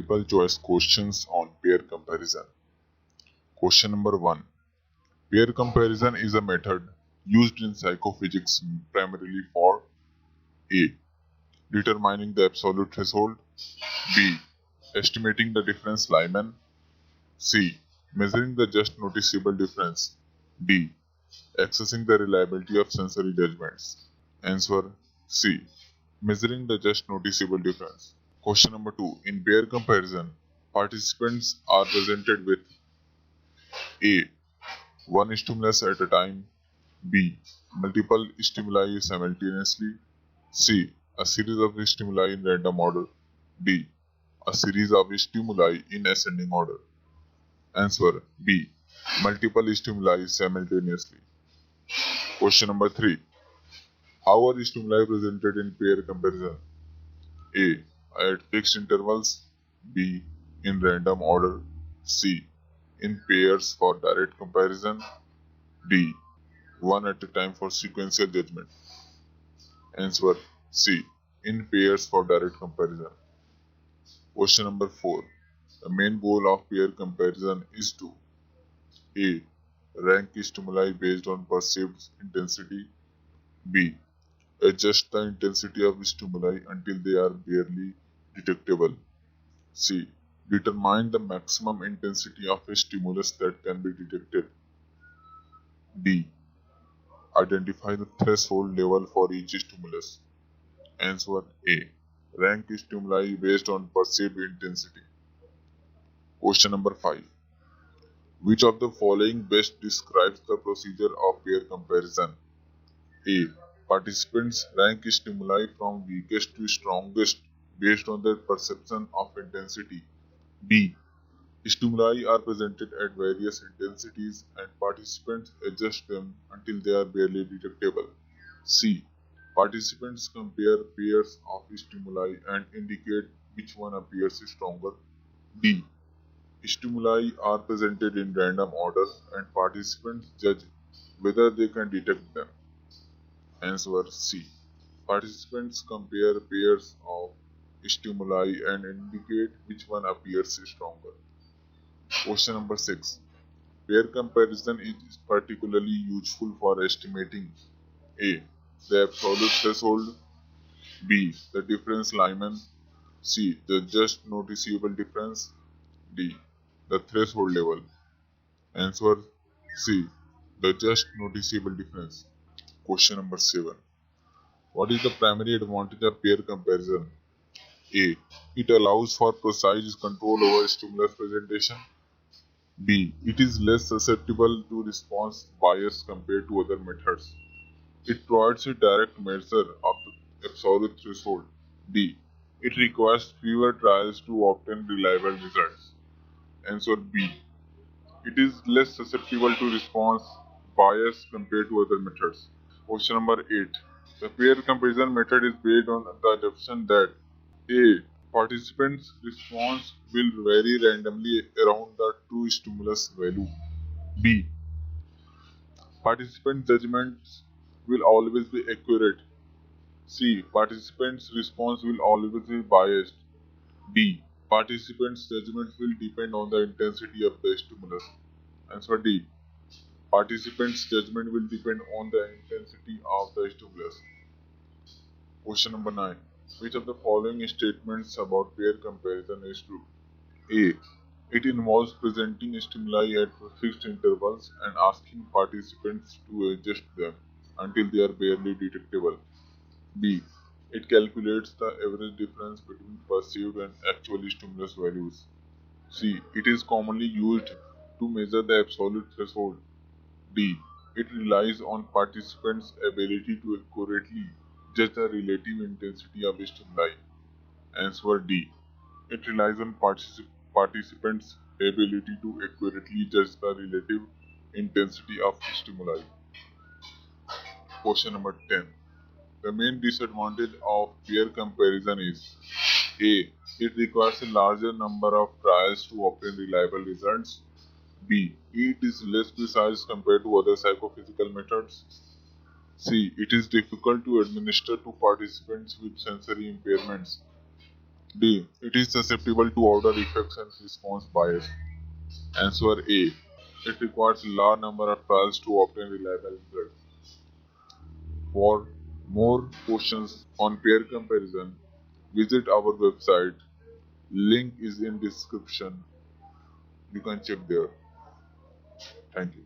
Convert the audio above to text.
multiple choice questions on pair comparison. Question number 1. Pair comparison is a method used in psychophysics primarily for A. Determining the absolute threshold, B. Estimating the difference Lyman, C. Measuring the just noticeable difference, D. Assessing the reliability of sensory judgments. Answer C. Measuring the just noticeable difference. Question number 2. In pair comparison, participants are presented with A. One stimulus at a time, B. Multiple stimuli simultaneously, C. A series of stimuli in random order, D. A series of stimuli in ascending order. Answer B. Multiple stimuli simultaneously. Question number 3. How are stimuli presented in pair comparison? A. At fixed intervals, B. In random order, C. In pairs for direct comparison, D. One at a time for sequential judgment. Answer C. In pairs for direct comparison. Question number 4. The main goal of pair comparison is to A. Rank stimuli based on perceived intensity, B. Adjust the intensity of stimuli until they are barely detectable, C. Determine the maximum intensity of a stimulus that can be detected, D. Identify the threshold level for each stimulus. Answer A. Rank stimuli based on perceived intensity. Question number 5. Which of the following best describes the procedure of pair comparison? A. Participants rank stimuli from weakest to strongest based on their perception of intensity. B. Stimuli are presented at various intensities and participants adjust them until they are barely detectable. C. Participants compare pairs of stimuli and indicate which one appears stronger. D. Stimuli are presented in random order and participants judge whether they can detect them. Answer C. Participants compare pairs of stimuli and indicate which one appears stronger. Question number 6. Pair comparison is particularly useful for estimating A. The absolute threshold, B. The difference Lyman, C. The just noticeable difference, D. The threshold level. Answer C. The just noticeable difference. Question number 7. What is the primary advantage of pair comparison? A. It allows for precise control over stimulus presentation. B. It is less susceptible to response bias compared to other methods. It provides a direct measure of the absolute threshold. D. It requires fewer trials to obtain reliable results. Answer B. It is less susceptible to response bias compared to other methods. Question number 8. The pair comparison method is based on the assumption that A. Participants' response will vary randomly around the true stimulus value. B. Participant judgments will always be accurate. C. Participants' response will always be biased. D. Participants' judgment will depend on the intensity of the stimulus. Answer D. Participants' judgment will depend on the intensity of the stimulus. Question number 9. Which of the following statements about pair comparison is true? A. It involves presenting stimuli at fixed intervals and asking participants to adjust them until they are barely detectable. B. It calculates the average difference between perceived and actual stimulus values. C. It is commonly used to measure the absolute threshold. D. It relies on participants' ability to accurately judge the relative intensity of stimuli. Answer D. It relies on participants' ability to accurately judge the relative intensity of stimuli. Question number 10. The main disadvantage of pair comparison is A. It requires a larger number of trials to obtain reliable results. B. It is less precise compared to other psychophysical methods. C. It is difficult to administer to participants with sensory impairments. D. It is susceptible to order effects and response bias. Answer A. It requires a large number of trials to obtain reliable results. For more questions on pair comparison, visit our website. Link is in description. You can check there. Thank you.